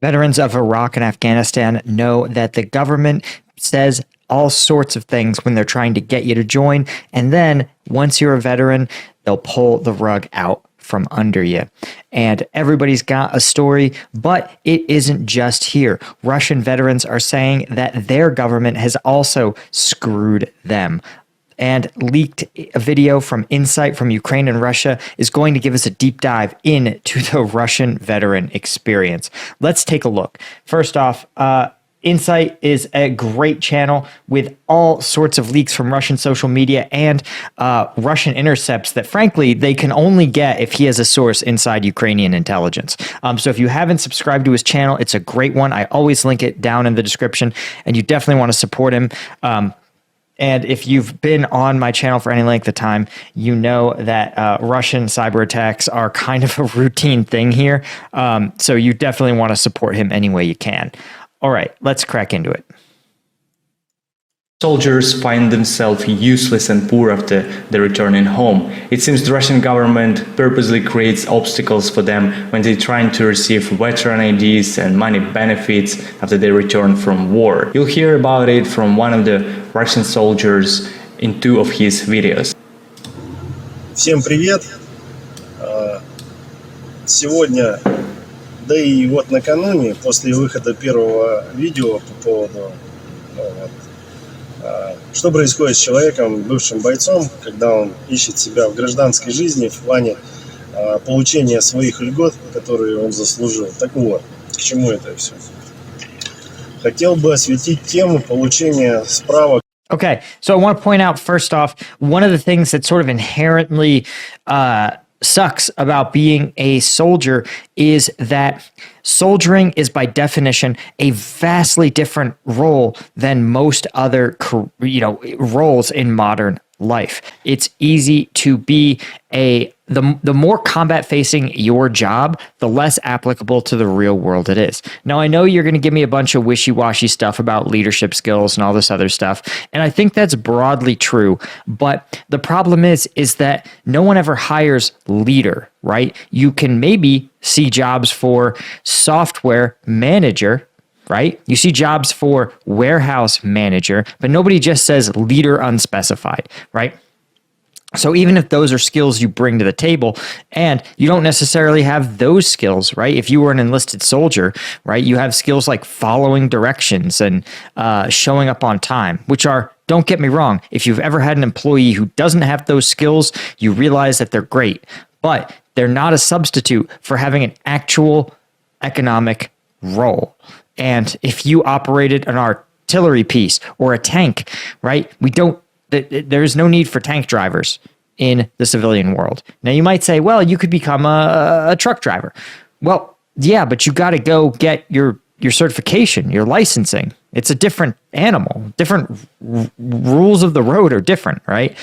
Veterans of Iraq and Afghanistan know that the government says all sorts of things when they're trying to get you to join. And then once you're a veteran, they'll pull the rug out from under you. And everybody's got a story, but it isn't just here. Russian veterans are saying that their government has also screwed them. And leaked a video from Insight from Ukraine and Russia is going to give us a deep dive into the Russian veteran experience. Let's take a look. First off, Insight is a great channel with all sorts of leaks from Russian social media and Russian intercepts that, frankly, they can only get if he has a source inside Ukrainian intelligence. So if you haven't subscribed to his channel, it's a great one. I always link it down in the description, and you definitely want to support him. And if you've been on my channel for any length of time, you know that Russian cyber attacks are kind of a routine thing here. So you definitely want to support him any way you can. All right, let's crack into it. Soldiers find themselves useless and poor after their returning home. It seems the Russian government purposely creates obstacles for them when they're trying to receive veteran IDs and money benefits after they return from war. You'll hear about it from one of the Russian soldiers in two of his videos. Всем привет! Сегодня, да и вот накануне, после выхода первого видео по поводу что происходит с человеком, бывшим бойцом, когда он ищет себя в гражданской жизни в плане получения своих льгот, которые он заслужил. Так вот, к чему это все? Хотел бы осветить тему получения справок. Okay, so I want to point out first off, one of the things that sort of inherently sucks about being a soldier is that soldiering is by definition a vastly different role than most other, roles in modern life. It's easy to be the more combat facing your job, the less applicable to the real world it is. Now, I know you're going to give me a bunch of wishy-washy stuff about leadership skills and all this other stuff, and I think that's broadly true, but the problem is that no one ever hires leader, right? You can maybe see jobs for software manager, right? You see jobs for warehouse manager, but nobody just says leader unspecified, right? So even if those are skills you bring to the table and you don't necessarily have those skills, right? If you were an enlisted soldier, right, you have skills like following directions and showing up on time, which are, don't get me wrong, if you've ever had an employee who doesn't have those skills, you realize that they're great, but they're not a substitute for having an actual economic role. And if you operated an artillery piece or a tank, right, there's no need for tank drivers in the civilian world. Now, you might say, well, you could become a truck driver. Well, yeah, but you got to go get your certification, your licensing. It's a different animal. Different rules of the road are different, right?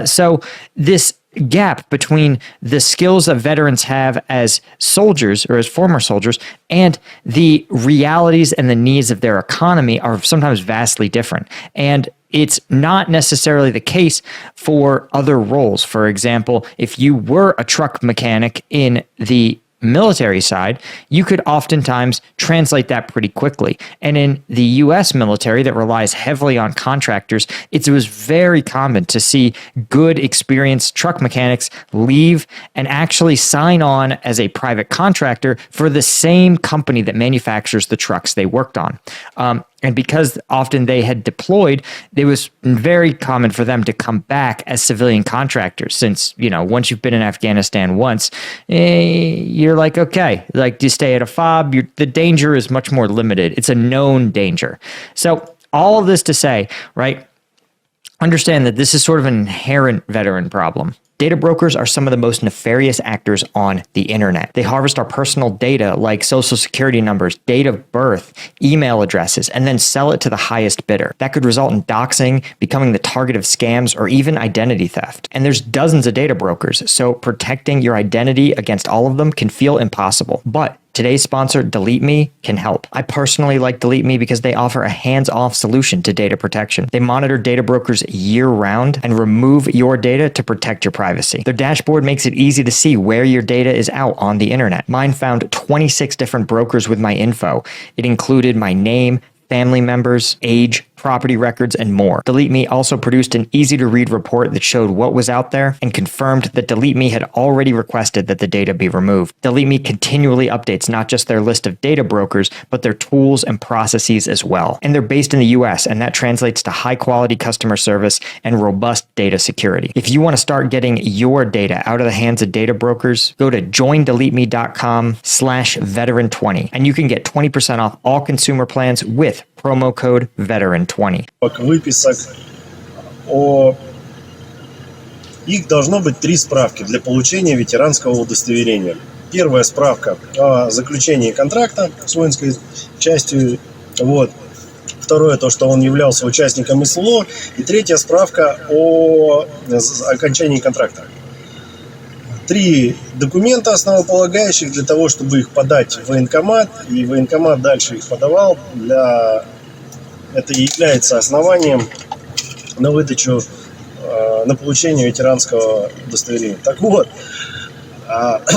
So this gap between the skills that veterans have as soldiers or as former soldiers and the realities and the needs of their economy are sometimes vastly different. And it's not necessarily the case for other roles. For example, if you were a truck mechanic in the military side, you could oftentimes translate that pretty quickly. And in the US military that relies heavily on contractors, it was very common to see good, experienced truck mechanics leave and actually sign on as a private contractor for the same company that manufactures the trucks they worked on. And because often they had deployed, it was very common for them to come back as civilian contractors since, once you've been in Afghanistan once, you're like, okay, like you stay at a FOB, the danger is much more limited. It's a known danger. So all of this to say, right, understand that this is sort of an inherent veteran problem. Data brokers are some of the most nefarious actors on the internet. They harvest our personal data like social security numbers, date of birth, email addresses, and then sell it to the highest bidder. That could result in doxing, becoming the target of scams, or even identity theft. And there's dozens of data brokers, so protecting your identity against all of them can feel impossible. But Today's sponsor, Delete Me, can help. I personally like Delete Me because they offer a hands-off solution to data protection. They monitor data brokers year-round and remove your data to protect your privacy. Their dashboard makes it easy to see where your data is out on the internet. Mine found 26 different brokers with my info. It included my name, family members, age, property records, and more. Delete Me also produced an easy-to-read report that showed what was out there and confirmed that Delete Me had already requested that the data be removed. Delete Me continually updates not just their list of data brokers, but their tools and processes as well. And they're based in the US, and that translates to high-quality customer service and robust data security. If you want to start getting your data out of the hands of data brokers, go to joindeleteme.com/veteran20, and you can get 20% off all consumer plans with promo code VETERAN20. Выписок их должно быть 3 справки для получения ветеранского удостоверения. Первая справка о заключении контракта с воинской частью. Вот. Второе, то, что он являлся участником СЛО. И третья справка о окончании контракта. 3 документа основополагающих для того, чтобы их подать в военкомат. И военкомат дальше их подавал. Это является основанием на выдачу, на получение ветеранского удостоверения. Так вот.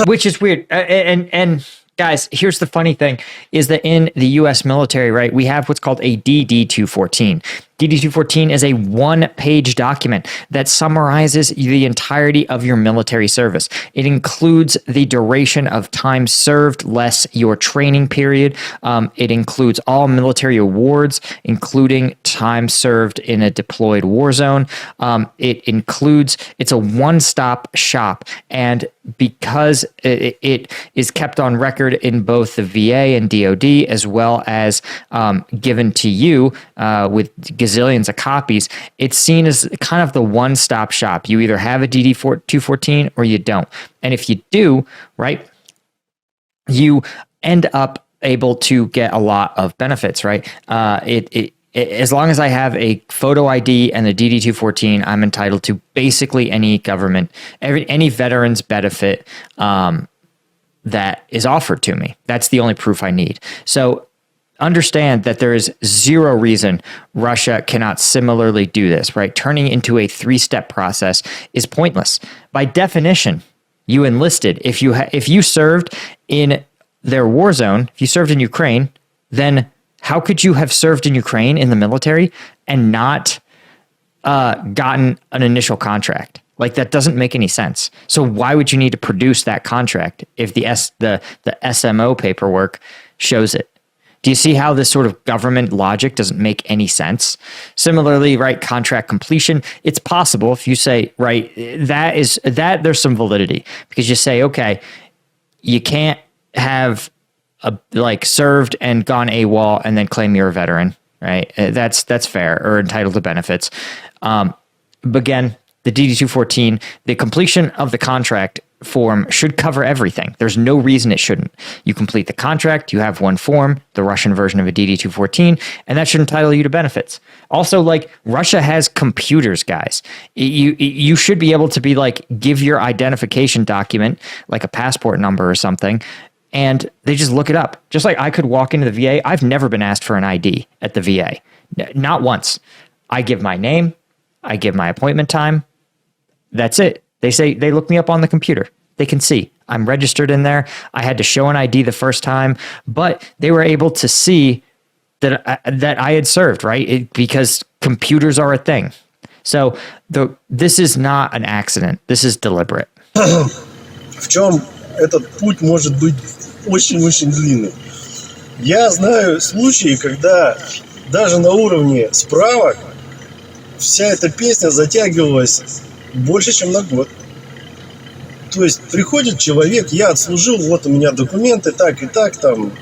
Which is weird. And guys, here's the funny thing is that in the US military, right, we have what's called a DD-214. DD-214 is a one-page document that summarizes the entirety of your military service. It includes the duration of time served less your training period. It includes all military awards, including time served in a deployed war zone. It's a one-stop shop. And because it is kept on record in both the VA and DoD, as well as given to you with gazillions of copies, it's seen as kind of the one-stop shop. You either have a DD-214 or you don't. And if you do, right, you end up able to get a lot of benefits, right? As long as I have a photo ID and the DD-214, I'm entitled to basically any government, any veteran's benefit that is offered to me. That's the only proof I need. So understand that there is zero reason Russia cannot similarly do this, right? Turning into a 3-step process is pointless. By definition, you enlisted. If you served in their war zone, if you served in Ukraine, then how could you have served in Ukraine in the military and not gotten an initial contract? Like, that doesn't make any sense. So why would you need to produce that contract if the SMO paperwork shows it? Do you see how this sort of government logic doesn't make any sense? Similarly, right, contract completion, it's possible if you say, right, that there's some validity, because you say, okay, you can't have served and gone AWOL and then claim you're a veteran, right? That's fair, or entitled to benefits. But again, the DD-214, the completion of the contract form should cover everything. There's no reason it shouldn't. You complete the contract, you have one form, the Russian version of a DD-214, and that should entitle you to benefits. Also, Russia has computers, guys. You should be able to give your identification document, like a passport number or something, and they just look it up. Just like I could walk into the VA. I've never been asked for an ID at the VA. Not once. I give my name, I give my appointment time. That's it. They look me up on the computer. They can see I'm registered in there. I had to show an ID the first time, but they were able to see that I had served, right? Because computers are a thing. So this is not an accident. This is deliberate. В чем этот путь может быть очень-очень длинный? Я знаю случаи, когда даже на уровне справок вся эта песня затягивалась больше, чем на год. То есть приходит человек, я отслужил, вот у меня документы, так и так, там.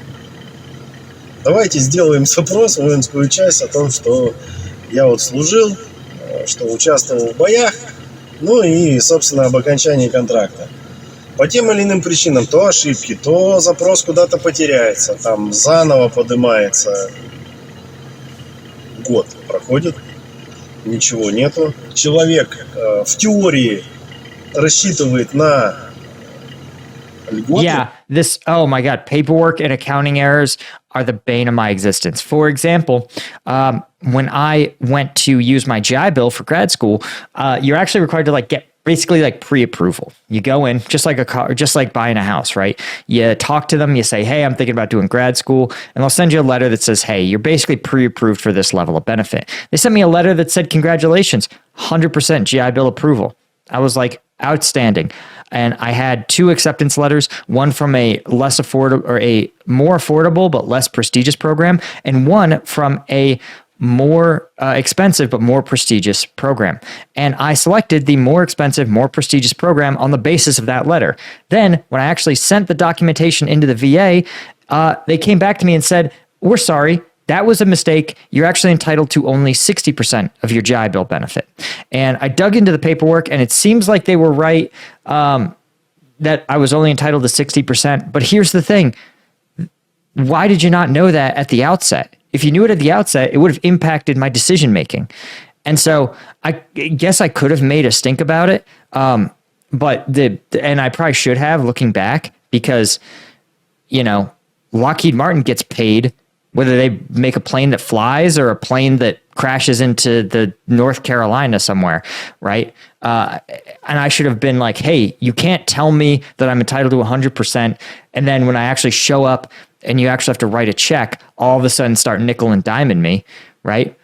Давайте сделаем запрос в воинскую часть о том, что я вот служил, что участвовал в боях, ну и, собственно, об окончании контракта. По тем или иным причинам, то ошибки, то запрос куда-то потеряется, там заново поднимается. Год проходит, ничего нету. Человек в теории рассчитывает на льготы. Yeah, oh my God, paperwork and accounting errors are the bane of my existence. For example, when I went to use my GI Bill for grad school, you're actually required to like get basically like pre-approval. You go in just like a car, just like buying a house, right? You talk to them, you say, hey, I'm thinking about doing grad school, and they'll send you a letter that says, hey, you're basically pre-approved for this level of benefit. They sent me a letter that said, congratulations, 100% GI Bill approval. I was like, outstanding. And I had 2 acceptance letters, one from a less affordable or a more affordable but less prestigious program, and one from a more expensive but more prestigious program. And I selected the more expensive, more prestigious program on the basis of that letter. Then, when I actually sent the documentation into the VA, they came back to me and said, we're sorry, that was a mistake. You're actually entitled to only 60% of your GI Bill benefit. And I dug into the paperwork, and it seems like they were right that I was only entitled to 60%. But here's the thing. Why did you not know that at the outset? If you knew it at the outset, it would have impacted my decision making. And so I guess I could have made a stink about it. And I probably should have, looking back, because, you know, Lockheed Martin gets paid whether they make a plane that flies or a plane that crashes into the North Carolina somewhere, right? And I should have been like, hey, you can't tell me that I'm entitled to 100%. And then when I actually show up and you actually have to write a check, all of a sudden start nickel and diming me, right?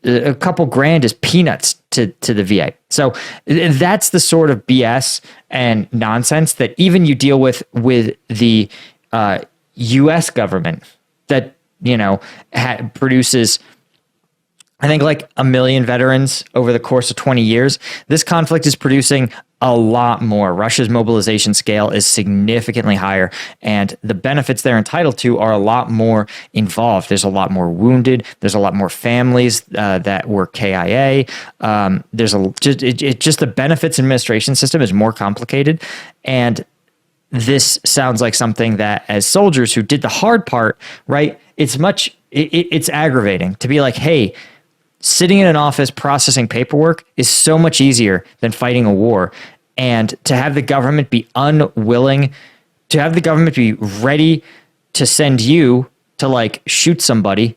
A couple grand is peanuts to the VA. So that's the sort of BS and nonsense that even you deal with the U.S. government that, you know, produces, I think, like 1 million veterans over the course of 20 years. This conflict is producing a lot more. Russia's mobilization scale is significantly higher, and the benefits they're entitled to are a lot more involved. There's a lot more wounded. There's a lot more families that were KIA. Just the benefits administration system is more complicated, and this sounds like something that, as soldiers who did the hard part, right? It's aggravating to be like, hey, sitting in an office processing paperwork is so much easier than fighting a war. And to have the government be unwilling, to have the government be ready to send you to like shoot somebody,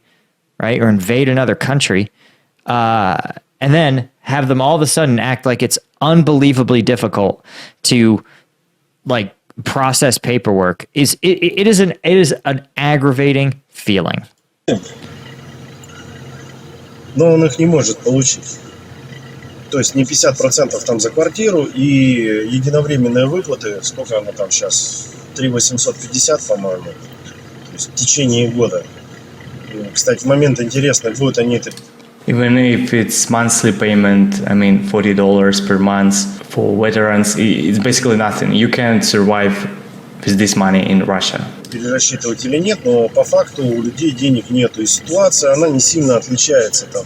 right? Or invade another country, and then have them all of a sudden act like it's unbelievably difficult to like process paperwork is an aggravating feeling. Но он их не может получить. То есть не 50% там за квартиру и единовременные выплаты, сколько оно там сейчас, 3 850, по-моему, то есть в течение года. Кстати, момент интересный, будут они это... Even if it's monthly payment, I mean $40 per month for veterans, it's basically nothing. You can't survive with this money in Russia. Перерасчитывать или нет, но по факту у людей денег нету. И ситуация, она не сильно отличается там.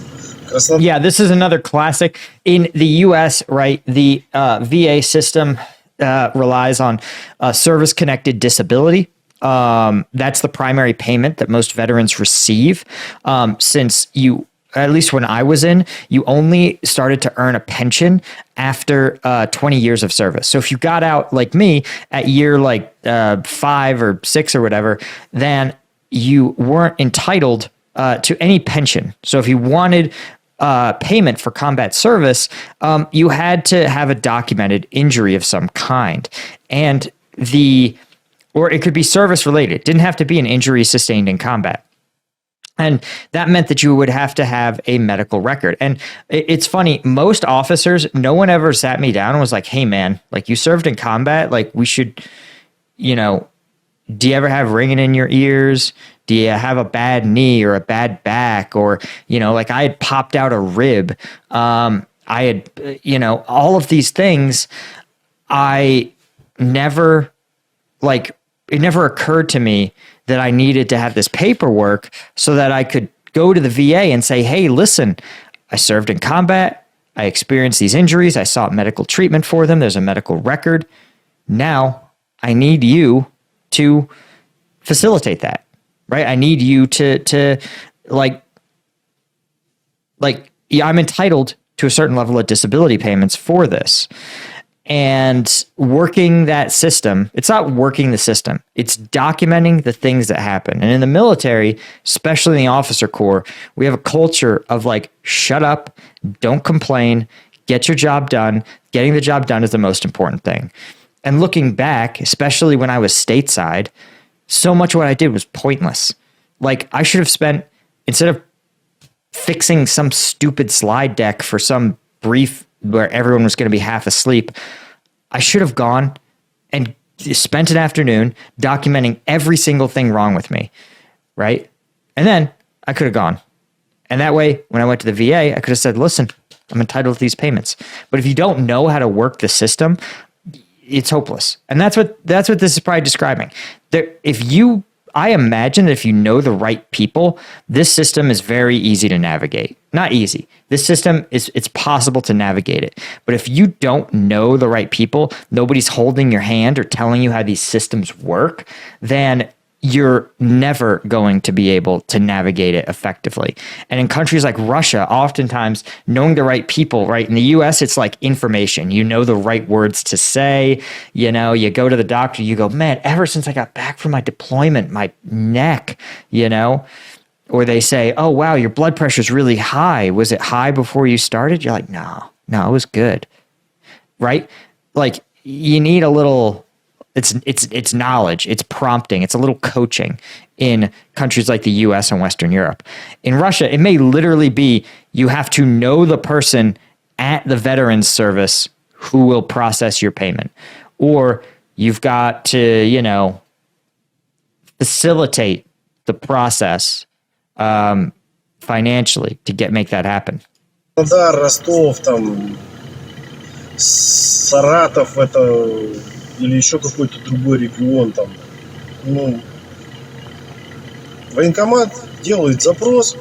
Yeah, this is another classic. In the U.S., right, the VA system relies on service-connected disability. That's the primary payment that most veterans receive. Since you, at least when I was in, you only started to earn a pension after 20 years of service. So if you got out like me at year like 5 or 6 or whatever, then you weren't entitled to any pension. So if you wanted payment for combat service, you had to have a documented injury of some kind. And or it could be service related. It didn't have to be an injury sustained in combat. And that meant that you would have to have a medical record. And it's funny, most officers, no one ever sat me down and was like, hey man, like you served in combat, like we should, you know, do you ever have ringing in your ears? Do you have a bad knee or a bad back? Or, you know, like I had popped out a rib. I had, you know, all of these things. I never, like, it never occurred to me that I needed to have this paperwork so that I could go to the VA and say, hey, listen, I served in combat. I experienced these injuries. I sought medical treatment for them. There's a medical record. Now I need you to facilitate that, right? I need you to yeah, I'm entitled to a certain level of disability payments for this. and working that system. It's not working the system. It's documenting the things that happen. And in the military, especially in the officer corps, we have a culture of like, shut up, don't complain, get your job done. Getting the job done is the most important thing. And looking back, especially when I was stateside, so much of what I did was pointless. Like I should have spent, instead of fixing some stupid slide deck for some brief where everyone was going to be half asleep, I should have gone and spent an afternoon documenting every single thing wrong with me, right? And then I could have gone. And that way, when I went to the VA, I could have said, listen, I'm entitled to these payments. But if you don't know how to work the system, it's hopeless. And that's what this is probably describing. I imagine that if you know the right people, this system is very easy to navigate. Not easy. This system it's possible to navigate it. But if you don't know the right people, nobody's holding your hand or telling you how these systems work, then you're never going to be able to navigate it effectively. And in countries like Russia, oftentimes knowing the right people, right? In the US, it's like information. You know the right words to say. You know, you go to the doctor, you go, man, ever since I got back from my deployment, my neck, you know, or they say, oh, wow, your blood pressure is really high. Was it high before you started? You're like, no, it was good. Right? Like you need a little, it's knowledge, it's prompting, it's a little coaching in countries like the US and Western Europe. In Russia, it may literally be you have to know the person at the Veterans Service who will process your payment. Or you've got to, you know, facilitate the process financially to make that happen. Краснодар, Ростов, там, Саратов, это или еще какой-то другой регион там. Ну, военкомат делает запрос,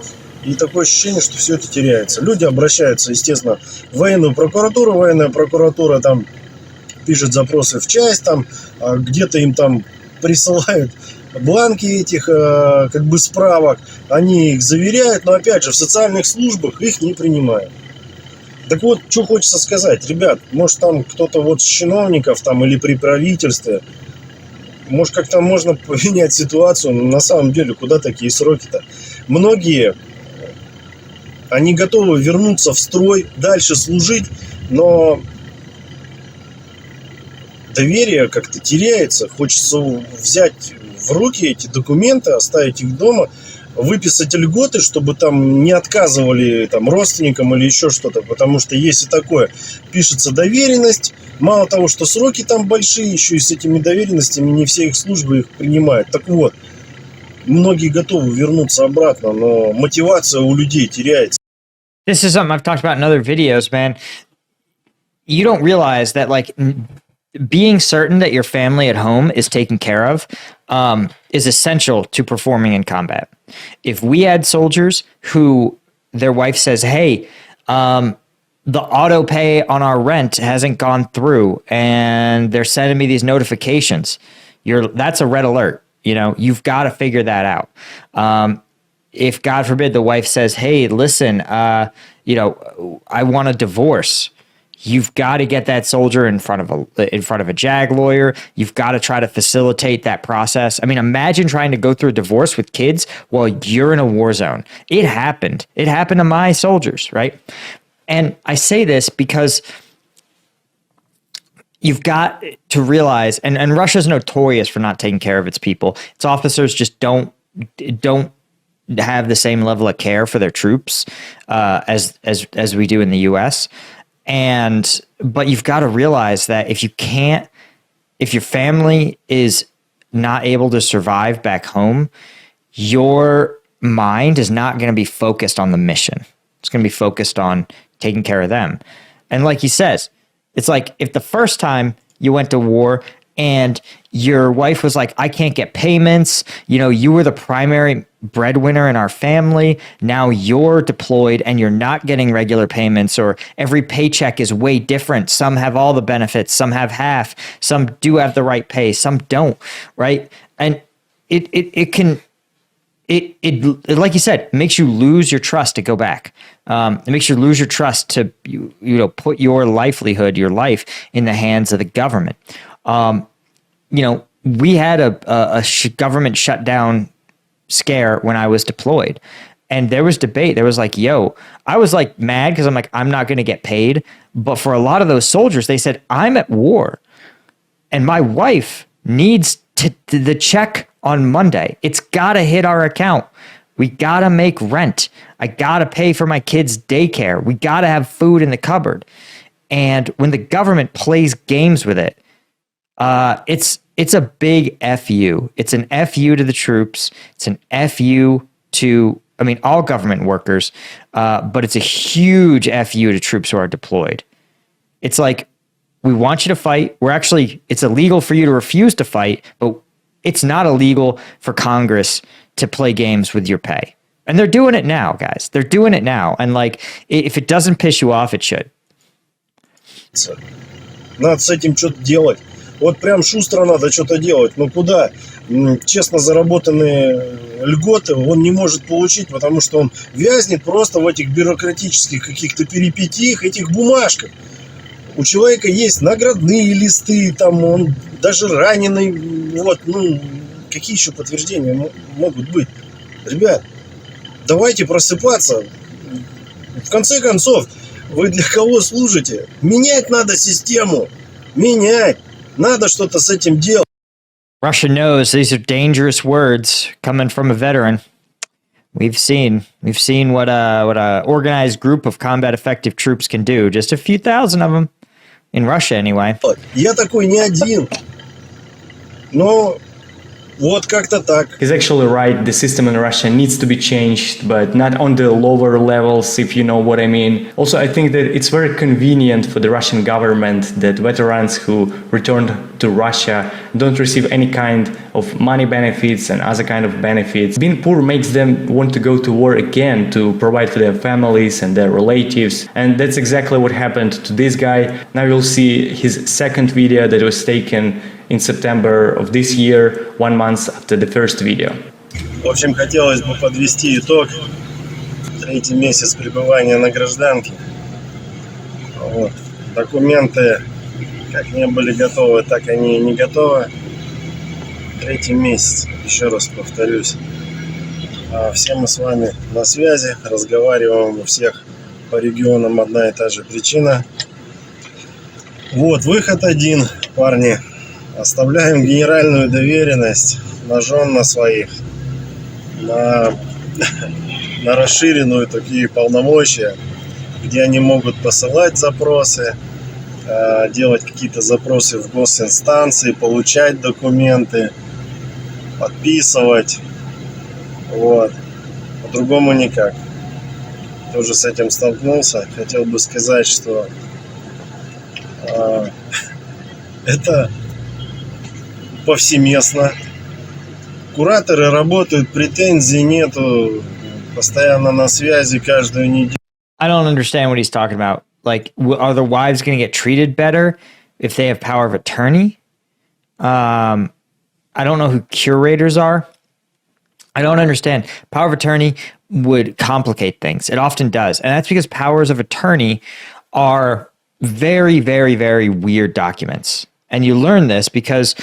и такое ощущение, что все это теряется. Люди обращаются, естественно, в военную прокуратуру, военная прокуратура там пишет запросы в часть, там где-то им там присылают бланки этих как бы справок, они их заверяют, но опять же в социальных службах их не принимают. Так вот, что хочется сказать, ребят, может там кто-то вот с чиновников там или при правительстве, может как-то можно поменять ситуацию, но на самом деле куда такие сроки-то? Многие, они готовы вернуться в строй, дальше служить, но доверие как-то теряется, хочется взять в руки эти документы, оставить их дома, выписать льготы, чтобы там не отказывали там родственникам или еще что-то, потому что если такое, пишется доверенность, мало того, что сроки там большие, еще и с этими доверенностями не все их службы их принимают. Так вот, многие готовы вернуться обратно, но мотивация у людей теряется. This is something I've talked about in other videos, man. You don't realize that like being certain that your family at home is taken care of is essential to performing in combat. If we had soldiers who their wife says, hey, the auto pay on our rent hasn't gone through and they're sending me these notifications, that's a red alert. You know, you've got to figure that out. If God forbid the wife says, hey, listen, you know, I want a divorce. You've got to get that soldier in front of a JAG lawyer. You've got to try to facilitate that process. I mean, imagine trying to go through a divorce with kids while you're in a war zone. It happened. It happened to my soldiers, right? And I say this because you've got to realize, and Russia's notorious for not taking care of its people. Its officers just don't have the same level of care for their troops as we do in the U.S. But you've got to realize that if your family is not able to survive back home, your mind is not going to be focused on the mission. It's going to be focused on taking care of them. And like he says, it's like if the first time you went to war and your wife was like, I can't get payments, you know, you were the primary breadwinner in our family, now you're deployed and you're not getting regular payments, or every paycheck is way different. Some have all the benefits, some have half, some do have the right pay, some don't, right? And it it like you said, makes you lose your trust to go back. It makes you lose your trust to put your livelihood, your life in the hands of the government. We had a government shutdown scare when I was deployed, and there was debate. There was like, I was like mad because I'm like, I'm not going to get paid. But for a lot of those soldiers, they said, I'm at war and my wife needs the check on Monday. It's got to hit our account. We got to make rent. I got to pay for my kids' daycare. We got to have food in the cupboard. And when the government plays games with it, it's a big FU. It's an FU to the troops. It's an FU to, all government workers, but it's a huge FU to troops who are deployed. It's like, we want you to fight. It's illegal for you to refuse to fight, but it's not illegal for Congress to play games with your pay. And they're doing it now, guys. They're doing it now. And like, if it doesn't piss you off, it should. Надо с этим что-то делать. Вот прям шустро надо что-то делать. Но куда? Честно заработанные льготы он не может получить, потому что он вязнет просто в этих бюрократических каких-то перипетиях, этих бумажках. У человека есть наградные листы, там он даже раненый. Какие еще подтверждения могут быть? Ребят, давайте просыпаться. В конце концов, вы для кого служите? Менять надо систему. Менять. Надо что-то с этим делать. Russia knows these are dangerous words coming from a veteran. We've seen what a organized group of combat effective troops can do. Just a few thousand of them in Russia, anyway. Я такой не один. Но вот как-то так. He's actually right. The system in Russia needs to be changed, but not on the lower levels, if you know what I mean. Also, I think that it's very convenient for the Russian government that veterans who returned to Russia don't receive any kind of money benefits and other kind of benefits. Being poor makes them want to go to war again to provide for their families and their relatives. And that's exactly what happened to this guy. Now you'll see his second video that was taken in September of this year, 1 month after the first video. В общем, хотелось бы подвести итог. 3-й месяц пребывания на гражданке. Документы как не были готовы, так они и не готовы. 3-й месяц, еще раз повторюсь. Все мы с вами на связи, разговариваем у всех по регионам одна и та же причина. Выход один, парни. Оставляем генеральную доверенность на жен на своих, на расширенную такие полномочия, где они могут посылать запросы, делать какие-то запросы в госинстанции, получать документы, подписывать. По-другому никак. Тоже с этим столкнулся. Хотел бы сказать, что это повсеместно. Кураторы работают, претензий нету, постоянно на связи каждую неделю. I don't understand what he's talking about. Like, are the wives going to get treated better if they have power of attorney? I don't know who curators are. I don't understand. Power of attorney would complicate things. It often does. And that's because powers of attorney are very, very, very weird documents. And you learn this because,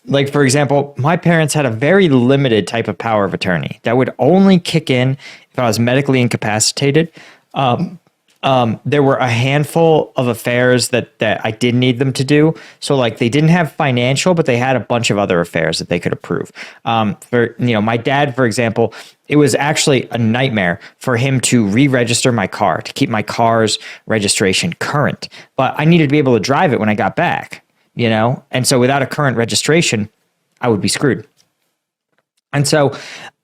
like, for example, my parents had a very limited type of power of attorney that would only kick in if I was medically incapacitated. There were a handful of affairs that I did need them to do. So like they didn't have financial, but they had a bunch of other affairs that they could approve. My dad, for example, it was actually a nightmare for him to re-register my car, to keep my car's registration current. But I needed to be able to drive it when I got back, And so without a current registration, I would be screwed. And so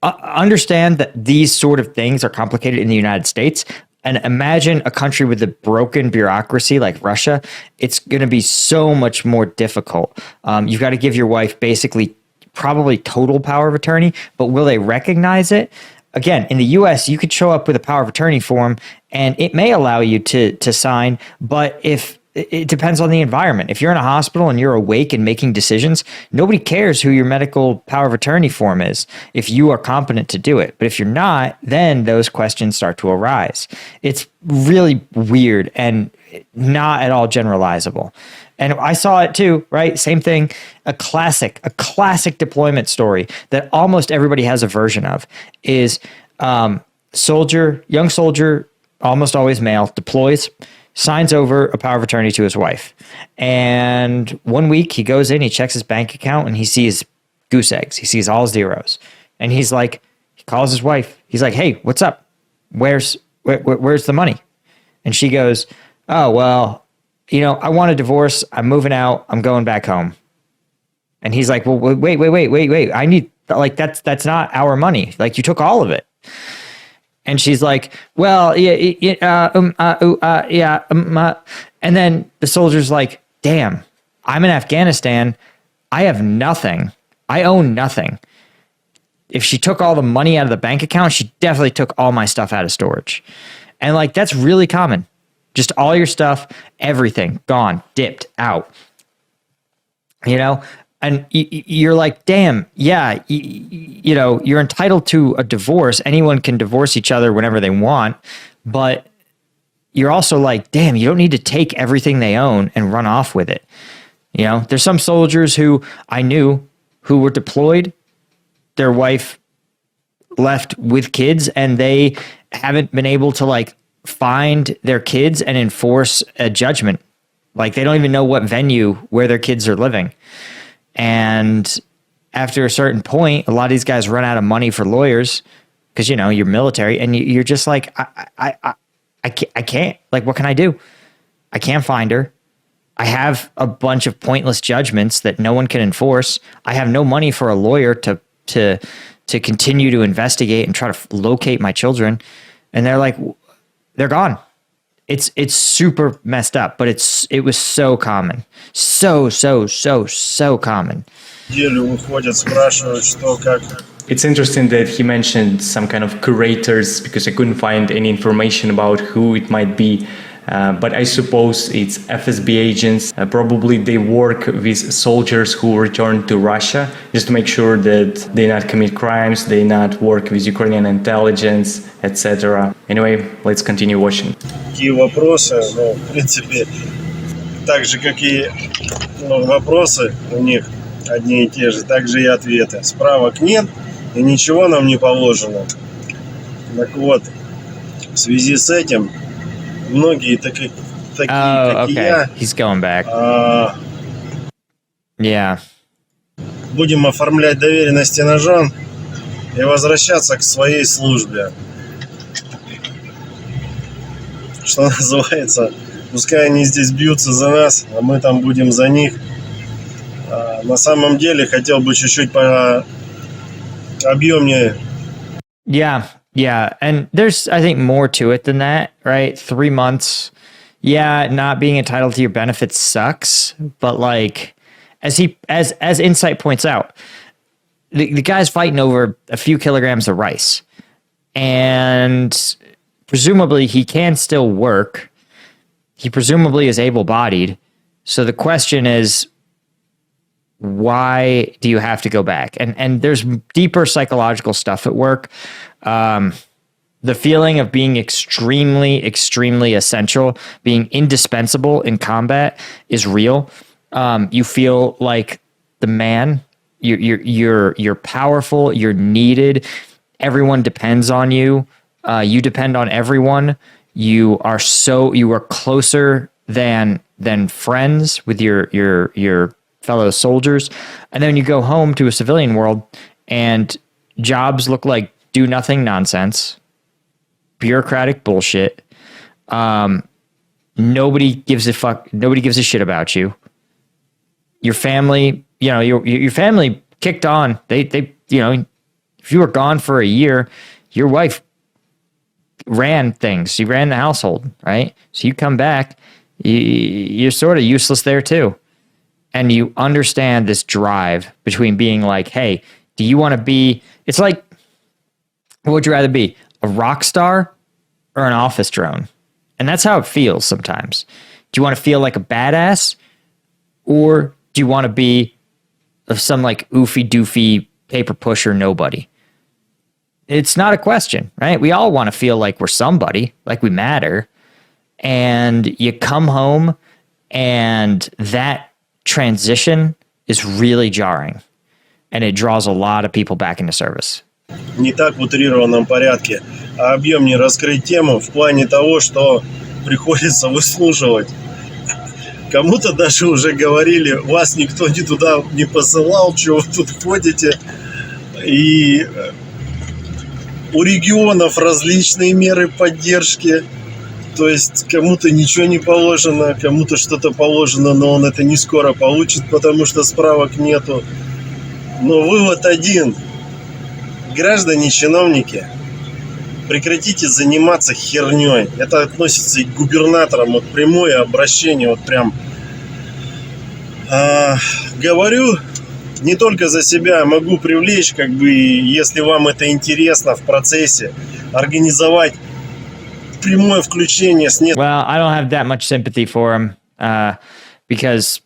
understand that these sort of things are complicated in the United States. And imagine a country with a broken bureaucracy like Russia. It's going to be so much more difficult. You've got to give your wife basically probably total power of attorney, but will they recognize it? Again, in the US, you could show up with a power of attorney form and it may allow you to sign, but if it depends on the environment. If you're in a hospital and you're awake and making decisions, nobody cares who your medical power of attorney form is if you are competent to do it. But if you're not, then those questions start to arise. It's really weird and not at all generalizable. And I saw it too, right? Same thing. A classic deployment story that almost everybody has a version of is young soldier, almost always male, deploys, signs over a power of attorney to his wife. And one week he goes in, he checks his bank account, and he sees goose eggs. He sees all zeros. And he calls his wife. He's like, hey, what's up? Where's the money? And she goes, oh, well, I want a divorce. I'm moving out. I'm going back home. And he's like, well, wait. I need, that's not our money. Like, you took all of it. And she's like, well, yeah. And then the soldier's like, damn, I'm in Afghanistan. I have nothing. I own nothing. If she took all the money out of the bank account, she definitely took all my stuff out of storage. And that's really common. Just all your stuff, everything gone, dipped out. And you're like, damn, yeah, you're entitled to a divorce. Anyone can divorce each other whenever they want. But you're also like, damn, you don't need to take everything they own and run off with it. There's some soldiers who I knew who were deployed. Their wife left with kids, and they haven't been able to find their kids and enforce a judgment. They don't even know what venue where their kids are living. And after a certain point, a lot of these guys run out of money for lawyers because, you're military, and you're just like, I can't, what can I do? I can't find her. I have a bunch of pointless judgments that no one can enforce. I have no money for a lawyer to continue to investigate and try to locate my children. And they're gone. It's super messed up, but it was so common. So common. It's interesting that he mentioned some kind of curators because I couldn't find any information about who it might be. But I suppose it's FSB agents. Probably they work with soldiers who return to Russia just to make sure that they not commit crimes, they not work with Ukrainian intelligence, etc. Anyway, let's continue watching. Такие вопросы, в принципе, так же, как и вопросы у них одни и те же, так же и ответы. Справок нет, и ничего нам не положено. Так вот, в связи с этим многие такие как и я, he's going back. Yeah. Будем оформлять доверенности на жен и возвращаться к своей службе. Что называется, пускай они здесь бьются за нас, а мы там будем за них. На самом деле, хотел бы чуть-чуть пообъемнее. Yeah. And there's, I think, more to it than that, right? 3 months. Yeah, not being entitled to your benefits sucks. But as Insight points out, the guy's fighting over a few kilograms of rice. And presumably he can still work. He presumably is able-bodied. So the question is, why do you have to go back? And there's deeper psychological stuff at work. The feeling of being extremely, extremely essential, being indispensable in combat is real. You feel like the man. You're powerful. You're needed. Everyone depends on you. You depend on everyone. You are closer than friends with your fellow soldiers. And then you go home to a civilian world and jobs look like do nothing nonsense, bureaucratic bullshit. Nobody gives a fuck. Nobody gives a shit about you. Your family, your family kicked on. They, if you were gone for a year, your wife ran things. She ran the household, right? So you come back, you're sort of useless there too. And you understand this drive between being like, hey, do you want to be, it's like, what would you rather be, a rock star or an office drone? And that's how it feels sometimes. Do you want to feel like a badass, or do you want to be of some like oofy doofy paper pusher nobody? It's not a question, right? We all want to feel like we're somebody, like we matter. And you come home and that transition is really jarring. And it draws a lot of people back into service. Не так в утрированном порядке, а объемнее раскрыть тему в плане того, что приходится выслушивать. Кому-то даже уже говорили, вас никто не туда не посылал, что вы тут ходите. И у регионов различные меры поддержки. То есть кому-то ничего не положено, кому-то что-то положено, но он это не скоро получит, потому что справок нету. Но вывод один. Граждане, чиновники, прекратите заниматься херней. Это относится и к губернаторам. Вот прямое обращение, вот прям говорю не только за себя, могу привлечь, как бы, если вам это интересно в процессе, организовать прямое включение с нет. Well, I don't have that much sympathy for him because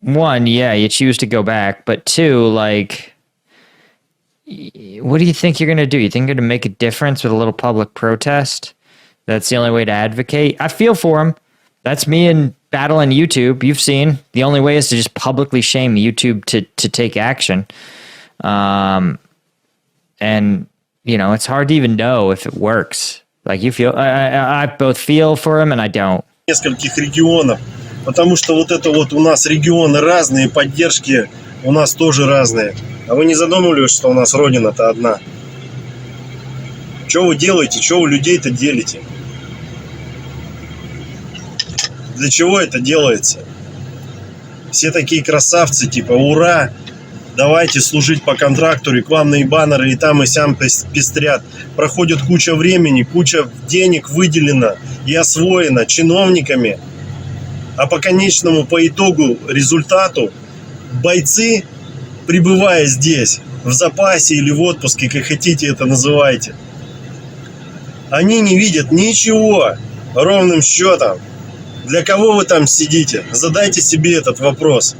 one, yeah, you choose to go back, but two, like, what do you think you're going to do? You think you're going to make a difference with a little public protest? That's the only way to advocate. I feel for him. That's me in battle on YouTube. You've seen the only way is to just publicly shame YouTube to take action. And you know, it's hard to even know if it works. Like you feel, I both feel for him and I don't. Нескольких регионов, потому что вот это вот у нас регионы разные, поддержки у нас тоже разные. А вы не задумывались, что у нас родина-то одна? Что вы делаете? Что вы людей-то делите? Для чего это делается? Все такие красавцы, типа, ура, давайте служить по контракту, рекламные баннеры и там и сям пестрят. Проходит куча времени, куча денег выделена и освоена чиновниками. А по конечному, по итогу, результату, бойцы, пребывая здесь, в запасе или в отпуске, как хотите это называйте, они не видят ничего ровным счетом. Для кого вы там сидите? Задайте себе этот вопрос.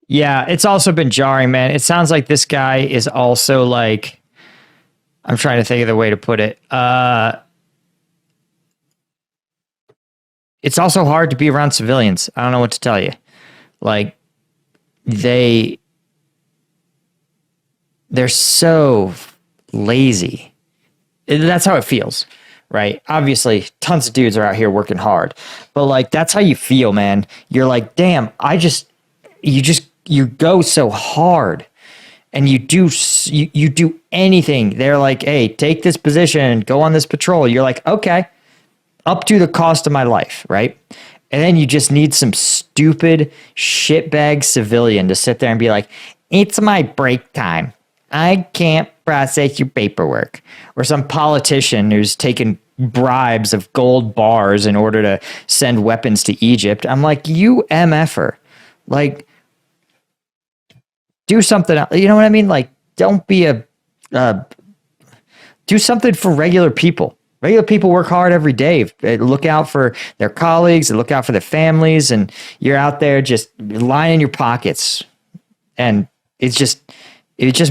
Yeah, it's also been jarring, man. It sounds like this guy is also like, I'm trying to think of the way to put it. It's also hard to be around civilians. I don't know what to tell you. Like, they're so lazy. That's how it feels, right? Obviously, tons of dudes are out here working hard, but like, that's how you feel, man. You're like, damn, you go so hard and you do anything. They're like, hey, take this position, go on this patrol. You're like, okay, up to the cost of my life, right? And then you just need some stupid shitbag civilian to sit there and be like, it's my break time. I can't process your paperwork. Or some politician who's taken bribes of gold bars in order to send weapons to Egypt. I'm like, you MFer. Like, do something else. You know what I mean? Like, don't be do something for regular people. Regular people work hard every day. They look out for their colleagues, they look out for their families, and you're out there just lining your pockets. And it just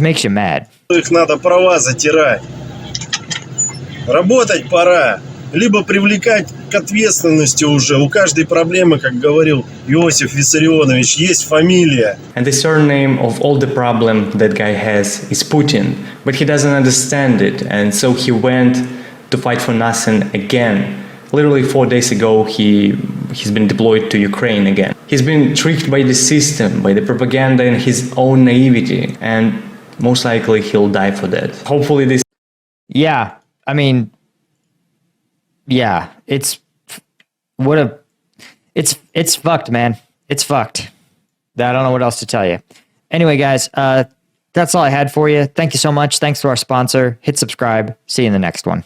makes you mad. Их надо права затирать. Работать пора. Либо привлекать к ответственности уже. У каждой проблемы, как говорил Иосиф Виссарионович, есть фамилия. And the surname of all the problem that guy has is Putin, but he doesn't understand it, and so he went to fight for nothing again. Literally 4 days ago, he's been deployed to Ukraine again. He's been tricked by the system, by the propaganda and his own naivety, and most likely he'll die for that. Hopefully this... Yeah, I mean, yeah, it's fucked, man. It's fucked. I don't know what else to tell you. Anyway, guys, that's all I had for you. Thank you so much. Thanks to our sponsor. Hit subscribe. See you in the next one.